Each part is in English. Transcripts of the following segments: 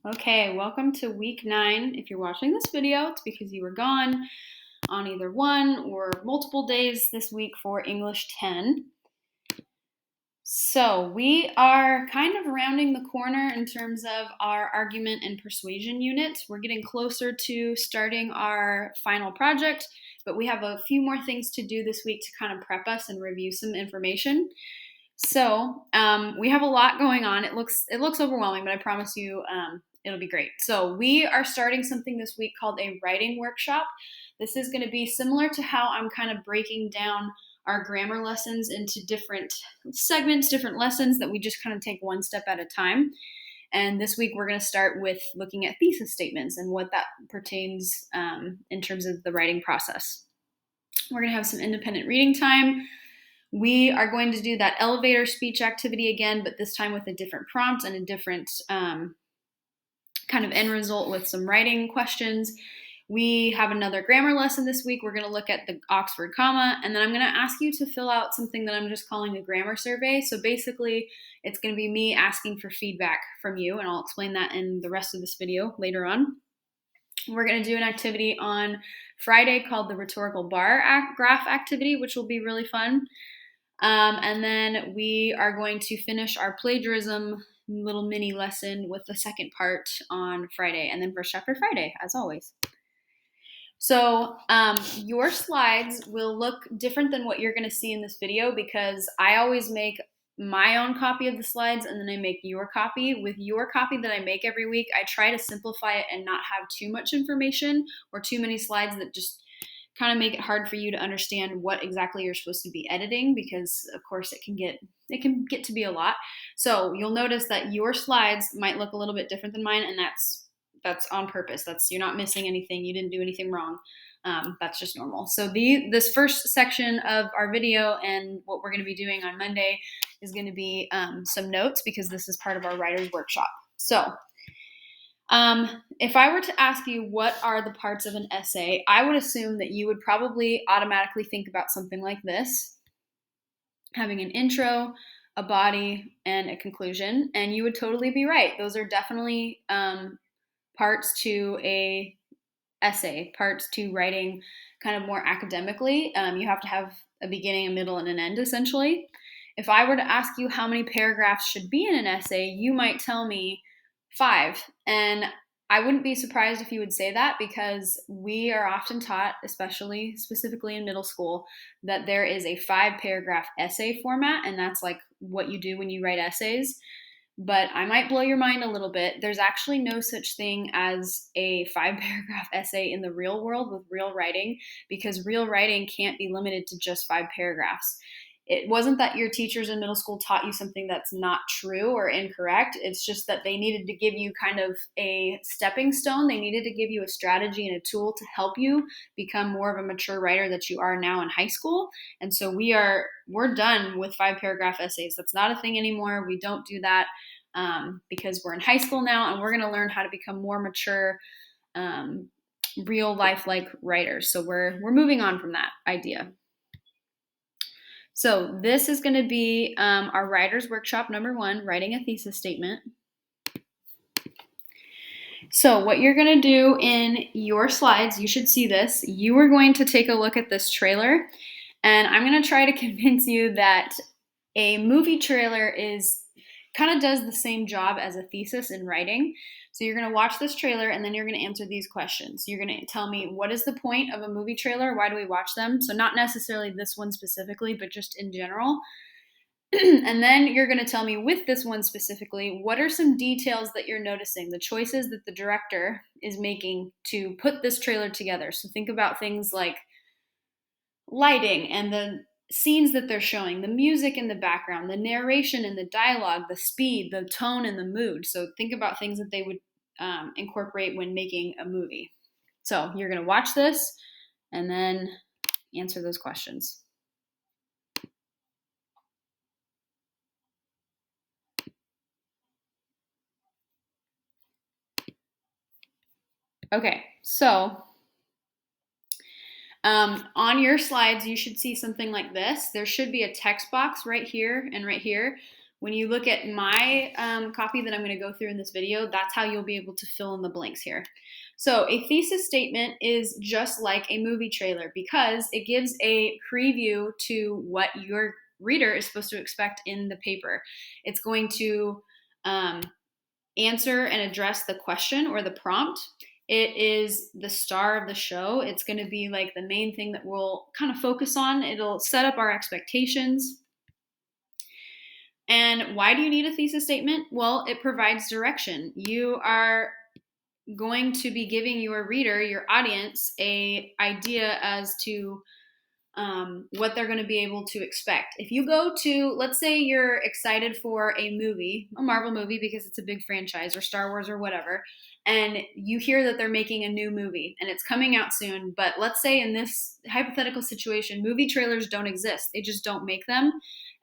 Okay, welcome to week 9. If you're watching this video, it's because you were gone on either one or multiple days this week for English 10. So we are kind of rounding the corner in terms of our argument and persuasion unit. We're getting closer to starting our final project, but we have a few more things to do this week to kind of prep us and review some information. So we have a lot going on. It looks overwhelming, but I promise you it'll be great. So we are starting something this week called a writing workshop. This is going to be similar to how I'm kind of breaking down our grammar lessons into different segments, different lessons that we just kind of take one step at a time. And this week we're going to start with looking at thesis statements and what that pertains in terms of the writing process. We're going to have some independent reading time. We are going to do that elevator speech activity again, but this time with a different prompt and a different kind of end result with some writing questions. We have another grammar lesson this week. We're going to look at the Oxford comma, and then I'm going to ask you to fill out something that I'm just calling a grammar survey. So basically, it's going to be me asking for feedback from you, and I'll explain that in the rest of this video later on. We're going to do an activity on Friday called the rhetorical bar graph activity, which will be really fun. And then we are going to finish our plagiarism little mini lesson with the second part on Friday, and then first chapter Friday, as always. So your slides will look different than what you're going to see in this video because I always make my own copy of the slides and then I make your copy. With your copy that I make every week, I try to simplify it and not have too much information or too many slides that just kind of make it hard for you to understand what exactly you're supposed to be editing because of course it can get to be a lot. So you'll notice that your slides might look a little bit different than mine, and that's on purpose. You're not missing anything. You didn't do anything wrong. That's just normal. So this first section of our video and what we're going to be doing on Monday is going to be some notes because this is part of our writer's workshop. So if I were to ask you what are the parts of an essay, I would assume that you would probably automatically think about something like this, having an intro, a body, and a conclusion, and you would totally be right. Those are definitely parts to a essay, parts to writing kind of more academically. You have to have a beginning, a middle, and an end, essentially. If I were to ask you how many paragraphs should be in an essay, you might tell me 5. And I wouldn't be surprised if you would say that because we are often taught, especially specifically in middle school, that there is a 5-paragraph essay format, and that's like what you do when you write essays. But I might blow your mind a little bit. There's actually no such thing as a 5-paragraph essay in the real world with real writing because real writing can't be limited to just 5 paragraphs. It wasn't that your teachers in middle school taught you something that's not true or incorrect. It's just that they needed to give you kind of a stepping stone. They needed to give you a strategy and a tool to help you become more of a mature writer that you are now in high school. And so we're done with 5-paragraph essays. That's not a thing anymore. We don't do that because we're in high school now and we're going to learn how to become more mature, real life-like writers. So we're moving on from that idea. So this is going to be our writer's workshop number 1, writing a thesis statement. So what you're going to do in your slides, you should see this. You are going to take a look at this trailer, and I'm going to try to convince you that a movie trailer kind of does the same job as a thesis in writing. So you're going to watch this trailer and then you're going to answer these questions. You're going to tell me, what is the point of a movie trailer? Why do we watch them? So not necessarily this one specifically, but just in general. And then you're going to tell me with this one specifically, what are some details that you're noticing, the choices that the director is making to put this trailer together. So think about things like lighting and the scenes that they're showing, the music in the background, the narration and the dialogue, the speed, the tone, and the mood. So think about things that they would incorporate when making a movie. So you're going to watch this and then answer those questions. Okay, so on your slides, you should see something like this. There should be a text box right here and right here When you look at my copy that I'm going to go through in this video, that's how you'll be able to fill in the blanks here. So a thesis statement is just like a movie trailer because it gives a preview to what your reader is supposed to expect in the paper. It's going to answer and address the question or the prompt. It is the star of the show. It's going to be like the main thing that we'll kind of focus on. It'll set up our expectations. And why do you need a thesis statement? Well, it provides direction. You are going to be giving your reader, your audience, a idea as to what they're going to be able to expect. If you go to, let's say you're excited for a movie, a Marvel movie because it's a big franchise, or Star Wars or whatever, and you hear that they're making a new movie and it's coming out soon, but let's say in this hypothetical situation, movie trailers don't exist. They just don't make them.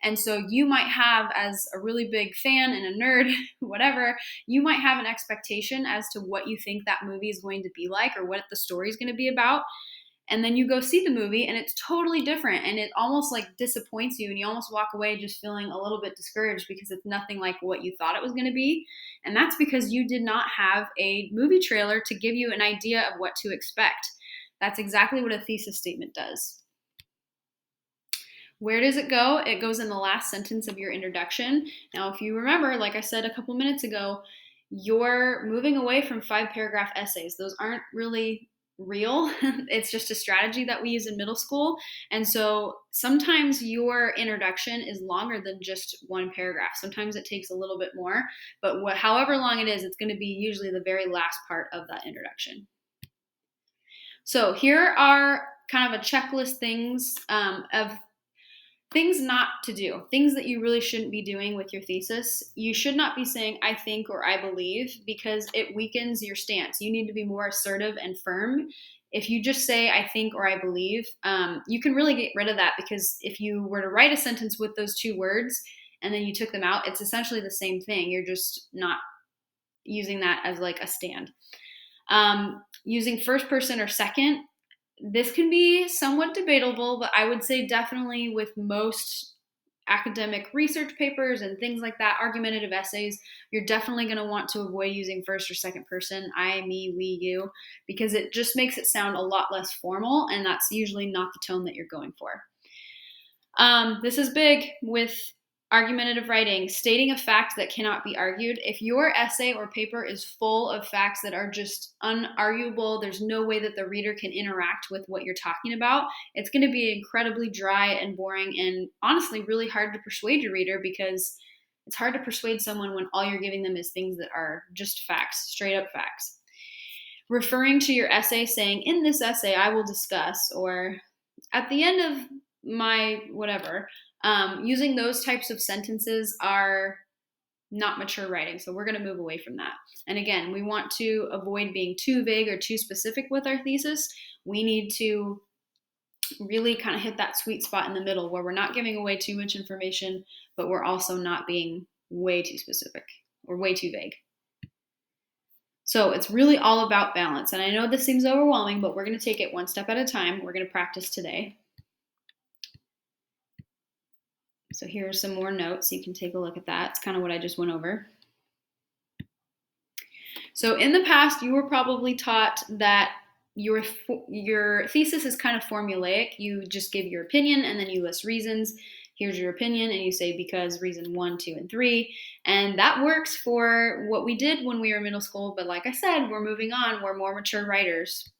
And so you might have, as a really big fan and a nerd, whatever, you might have an expectation as to what you think that movie is going to be like or what the story is going to be about. And then you go see the movie and it's totally different and it almost like disappoints you and you almost walk away just feeling a little bit discouraged because it's nothing like what you thought it was going to be. And that's because you did not have a movie trailer to give you an idea of what to expect. That's exactly what a thesis statement does. Where does it go? It goes in the last sentence of your introduction. Now, if you remember, like I said a couple minutes ago, you're moving away from 5-paragraph essays. Those aren't really real. It's just a strategy that we use in middle school. And so sometimes your introduction is longer than just 1 paragraph. Sometimes it takes a little bit more, but however long it is, it's going to be usually the very last part of that introduction. So here are kind of a checklist things of things not to do, things that you really shouldn't be doing with your thesis. You should not be saying, I think or I believe, because it weakens your stance. You need to be more assertive and firm. If you just say, I think or I believe, you can really get rid of that because if you were to write a sentence with those 2 words and then you took them out, it's essentially the same thing. You're just not using that as like a stand. Using first person or second, this can be somewhat debatable, but I would say definitely with most academic research papers and things like that, argumentative essays, you're definitely going to want to avoid using first or second person, I, me, we, you, because it just makes it sound a lot less formal, and that's usually not the tone that you're going for. This is big with argumentative writing, stating a fact that cannot be argued. If your essay or paper is full of facts that are just unarguable, there's no way that the reader can interact with what you're talking about, it's going to be incredibly dry and boring and honestly really hard to persuade your reader because it's hard to persuade someone when all you're giving them is things that are just facts, straight up facts. Referring to your essay saying, in this essay I will discuss, or at the end of my whatever, using those types of sentences are not mature writing, so we're going to move away from that. And again, we want to avoid being too vague or too specific with our thesis. We need to really kind of hit that sweet spot in the middle where we're not giving away too much information, but we're also not being way too specific or way too vague. So it's really all about balance. And I know this seems overwhelming, but we're going to take it one step at a time. We're going to practice today. So here are some more notes. You can take a look at that. It's kind of what I just went over. So in the past, you were probably taught that your thesis is kind of formulaic. You just give your opinion and then you list reasons. Here's your opinion, and you say because reason 1, 2, and 3. And that works for what we did when we were in middle school. But like I said, we're moving on. We're more mature writers.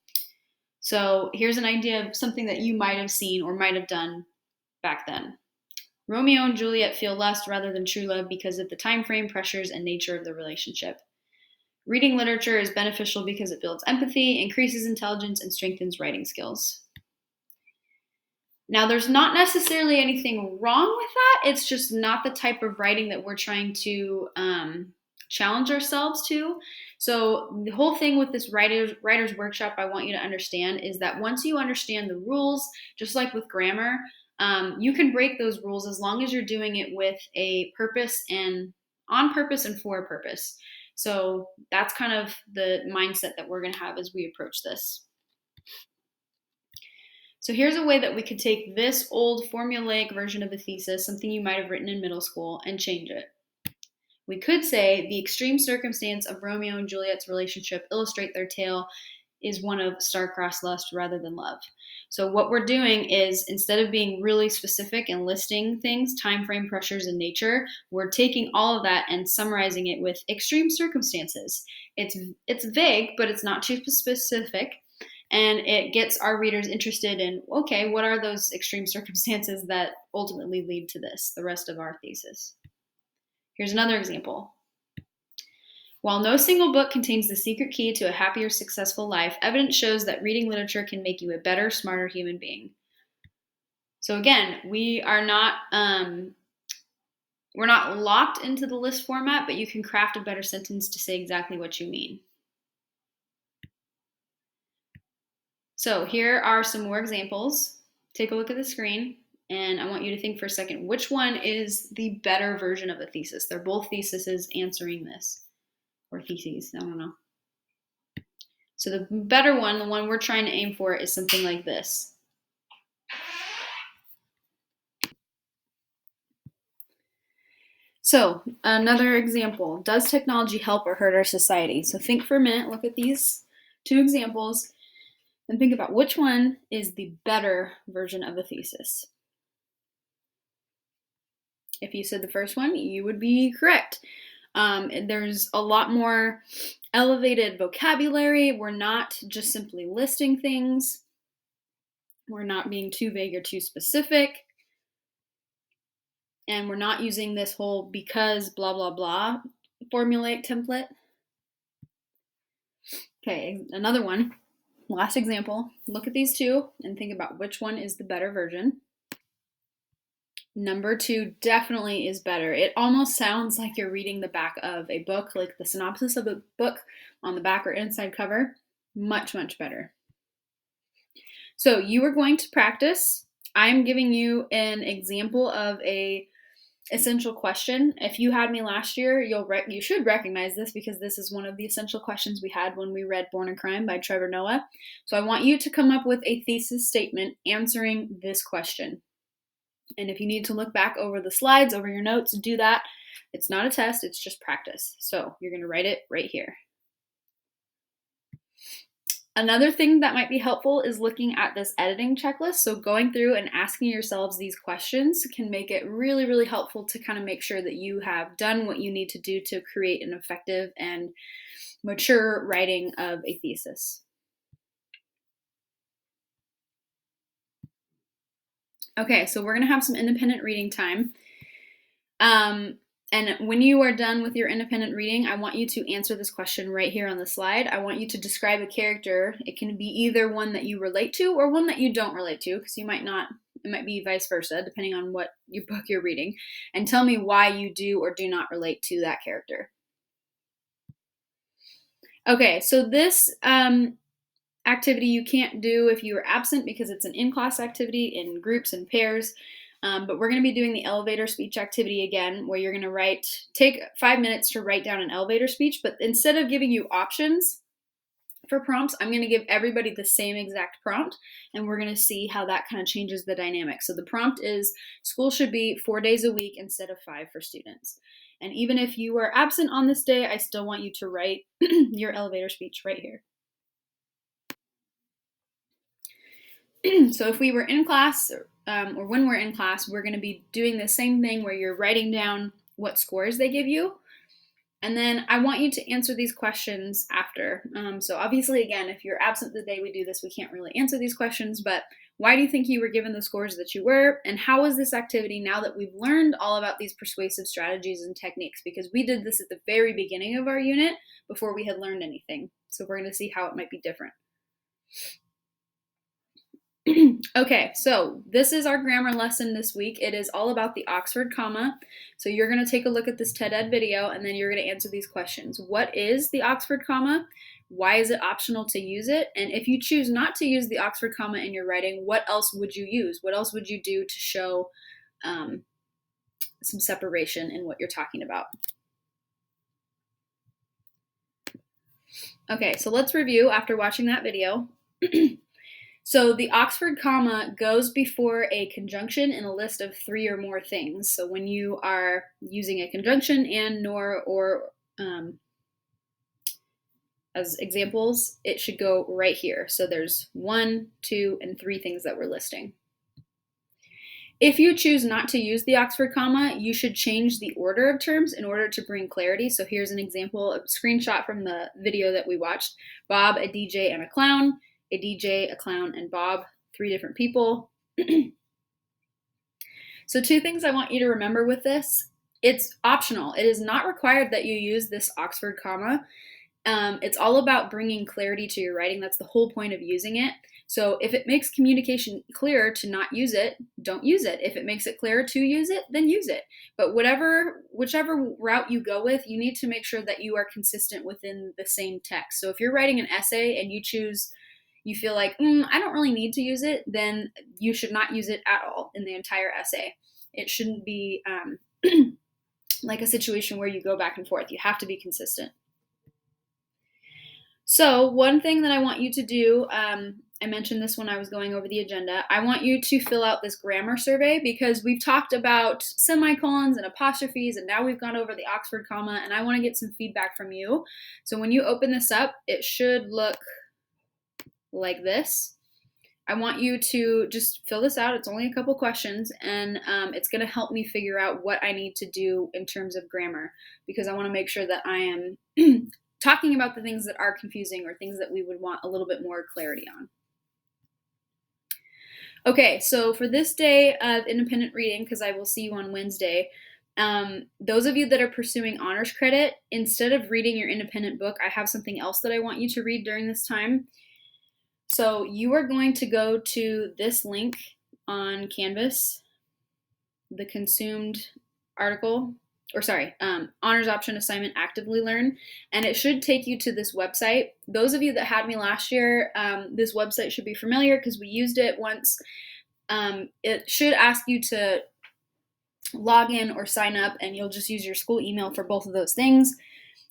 So here's an idea of something that you might have seen or might have done back then. Romeo and Juliet feel lust rather than true love because of the time frame, pressures, and nature of the relationship. Reading literature is beneficial because it builds empathy, increases intelligence, and strengthens writing skills. Now, there's not necessarily anything wrong with that. It's just not the type of writing that we're trying to challenge ourselves to. So the whole thing with this writer's workshop I want you to understand is that once you understand the rules, just like with grammar, you can break those rules as long as you're doing it with a purpose and on purpose and for a purpose. So that's kind of the mindset that we're going to have as we approach this. So here's a way that we could take this old formulaic version of a thesis, something you might have written in middle school, and change it. We could say the extreme circumstance of Romeo and Juliet's relationship illustrate their tale is one of star-crossed lust rather than love. So what we're doing is, instead of being really specific and listing things, time frame, pressures, and nature, we're taking all of that and summarizing it with extreme circumstances. It's vague, but it's not too specific, and it gets our readers interested in, okay, what are those extreme circumstances that ultimately lead to this, the rest of our thesis. Here's another example. While no single book contains the secret key to a happier, successful life, evidence shows that reading literature can make you a better, smarter human being. So again, we're not locked into the list format, but you can craft a better sentence to say exactly what you mean. So here are some more examples. Take a look at the screen, and I want you to think for a second, which one is the better version of a thesis? They're both theses answering this. Or theses, I don't know. So the better one, the one we're trying to aim for, is something like this. So another example, does technology help or hurt our society? So think for a minute, look at these two examples, and think about which one is the better version of a thesis. If you said the first one, you would be correct. There's a lot more elevated vocabulary. We're not just simply listing things. We're not being too vague or too specific. And we're not using this whole because blah, blah, blah formulaic template. Okay, another one. Last example. Look at these two and think about which one is the better version. Number 2 definitely is better. It almost sounds like you're reading the back of a book, like the synopsis of a book on the back or inside cover. Much, much better. So you are going to practice. I'm giving you an example of a essential question. If you had me last year, you should recognize this because this is one of the essential questions we had when we read Born a Crime by Trevor Noah. So I want you to come up with a thesis statement answering this question. And if you need to look back over the slides, over your notes, do that. It's not a test, it's just practice. So you're going to write it right here. Another thing that might be helpful is looking at this editing checklist. So going through and asking yourselves these questions can make it really, really helpful to kind of make sure that you have done what you need to do to create an effective and mature writing of a thesis. Okay, so we're going to have some independent reading time. And when you are done with your independent reading, I want you to answer this question right here on the slide. I want you to describe a character. It can be either one that you relate to or one that you don't relate to, because you might not, it might be vice versa, depending on what your book you're reading. And tell me why you do or do not relate to that character. Okay, so this activity you can't do if you are absent because it's an in-class activity in groups and pairs. But we're going to be doing the elevator speech activity again, where you're going to take 5 minutes to write down an elevator speech. But instead of giving you options for prompts, I'm going to give everybody the same exact prompt, and we're going to see how that kind of changes the dynamic. So the prompt is, school should be 4 days a week instead of 5 for students. And even if you are absent on this day, I still want you to write your elevator speech right here. So if we were in class, or when we're in class, we're going to be doing the same thing where you're writing down what scores they give you. And then I want you to answer these questions after. So obviously, again, if you're absent the day we do this, we can't really answer these questions, but why do you think you were given the scores that you were? And how was this activity now that we've learned all about these persuasive strategies and techniques? Because we did this at the very beginning of our unit before we had learned anything. So we're going to see how it might be different. Okay, so this is our grammar lesson this week. It is all about the Oxford comma. So you're going to take a look at this TED Ed video and then you're going to answer these questions. What is the Oxford comma? Why is it optional to use it? And if you choose not to use the Oxford comma in your writing, what else would you use? What else would you do to show some separation in what you're talking about? Okay, so let's review after watching that video. So the Oxford comma goes before a conjunction in a list of 3 or more things. So when you are using a conjunction, and, nor, or as examples, it should go right here. So there's 1, 2, and 3 things that we're listing. If you choose not to use the Oxford comma, you should change the order of terms in order to bring clarity. So here's an example, a screenshot from the video that we watched. Bob, a DJ, and a clown. A DJ, a clown, and Bob, 3 different people. So 2 things I want you to remember with this. It's optional. It is not required that you use this Oxford comma. It's all about bringing clarity to your writing. That's the whole point of using it. So if it makes communication clearer to not use it, don't use it. If it makes it clearer to use it, then use it. But whichever route you go with, you need to make sure that you are consistent within the same text. So if you're writing an essay and you feel like, I don't really need to use it, then you should not use it at all in the entire essay. It shouldn't be like a situation where you go back and forth. You have to be consistent. So one thing that I want you to do, I mentioned this when I was going over the agenda, I want you to fill out this grammar survey, because we've talked about semicolons and apostrophes, and now we've gone over the Oxford comma, and I want to get some feedback from you. So when you open this up, it should look like this. I want you to just fill this out. It's only a couple questions, and it's going to help me figure out what I need to do in terms of grammar, because I want to make sure that I am talking about the things that are confusing or things that we would want a little bit more clarity on. Okay, so for this day of independent reading, because I will see you on Wednesday, those of you that are pursuing honors credit, instead of reading your independent book, I have something else that I want you to read during this time. So you are going to go to this link on Canvas, the consumed article, honors option assignment actively learn, and it should take you to this website. Those of you that had me last year, this website should be familiar because we used it once. It should ask you to log in or sign up, and you'll just use your school email for both of those things.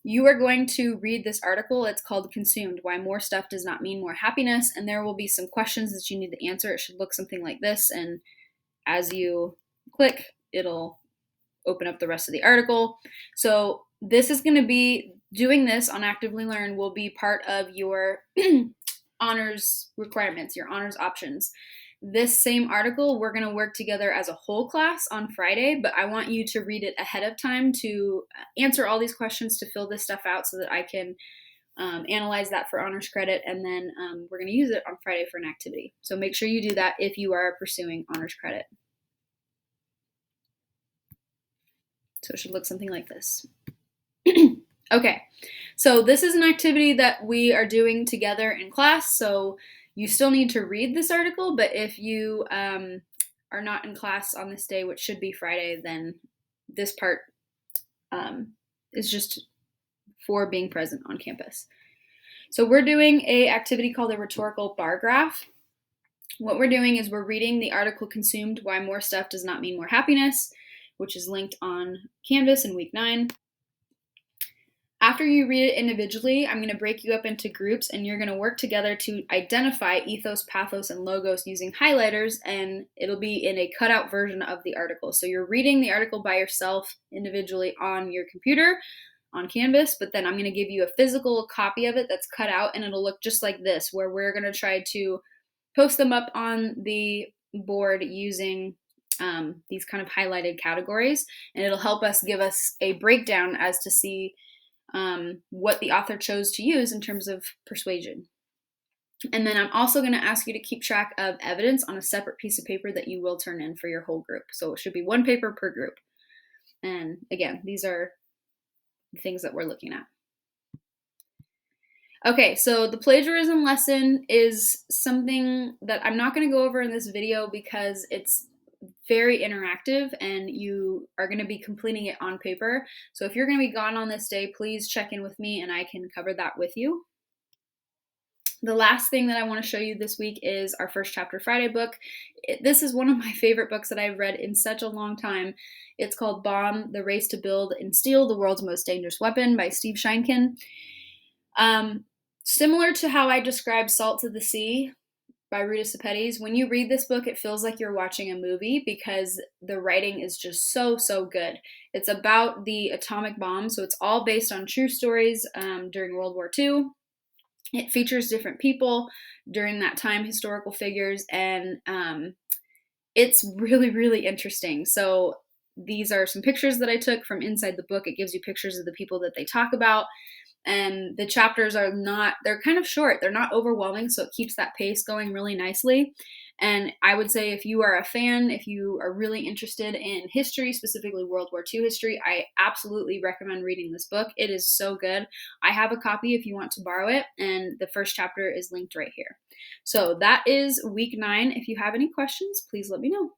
You are going to read this article. It's called Consumed, Why More Stuff Does Not Mean More Happiness, and there will be some questions that you need to answer. It should look something like this, and as you click, it'll open up the rest of the article. So this is going to be, doing this on Actively Learn will be part of your honors requirements, your honors options. This same article, we're going to work together as a whole class on Friday, but I want you to read it ahead of time to answer all these questions, to fill this stuff out so that I can analyze that for honors credit, and then we're going to use it on Friday for an activity. So make sure you do that if you are pursuing honors credit. So it should look something like this. Okay, so this is an activity that we are doing together in class, so you still need to read this article, but if you are not in class on this day, which should be Friday, then this part is just for being present on campus. So we're doing an activity called a rhetorical bar graph. What we're doing is we're reading the article Consumed, Why More Stuff Does Not Mean More Happiness, which is linked on Canvas in week 9. After you read it individually, I'm going to break you up into groups, and you're going to work together to identify ethos, pathos, and logos using highlighters, and it'll be in a cutout version of the article. So you're reading the article by yourself individually on your computer, on Canvas, but then I'm going to give you a physical copy of it that's cut out, and it'll look just like this, where we're going to try to post them up on the board using these kind of highlighted categories, and it'll help us give us a breakdown as to see what the author chose to use in terms of persuasion. And then I'm also going to ask you to keep track of evidence on a separate piece of paper that you will turn in for your whole group. So it should be 1 paper per group. And again, these are the things that we're looking at. Okay, so the plagiarism lesson is something that I'm not going to go over in this video because it's very interactive and you are going to be completing it on paper. So if you're going to be gone on this day, please check in with me and I can cover that with you. The last thing that I want to show you this week is our First Chapter Friday book. This is one of my favorite books that I've read in such a long time. It's called Bomb, The Race to Build and Steal the World's Most Dangerous Weapon by Steve Sheinkin. Similar to how I described Salt to the Sea, by Rita Sepetys. When you read this book, it feels like you're watching a movie because the writing is just so, so good. It's about the atomic bomb, so it's all based on true stories during World War II. It features different people during that time, historical figures, and it's really, really interesting. So these are some pictures that I took from inside the book. It gives you pictures of the people that they talk about. And the chapters are not, they're kind of short. They're not overwhelming, so it keeps that pace going really nicely. And I would say if you are a fan, if you are really interested in history, specifically World War II history, I absolutely recommend reading this book. It is so good. I have a copy if you want to borrow it, and the first chapter is linked right here. So that is week 9. If you have any questions, please let me know.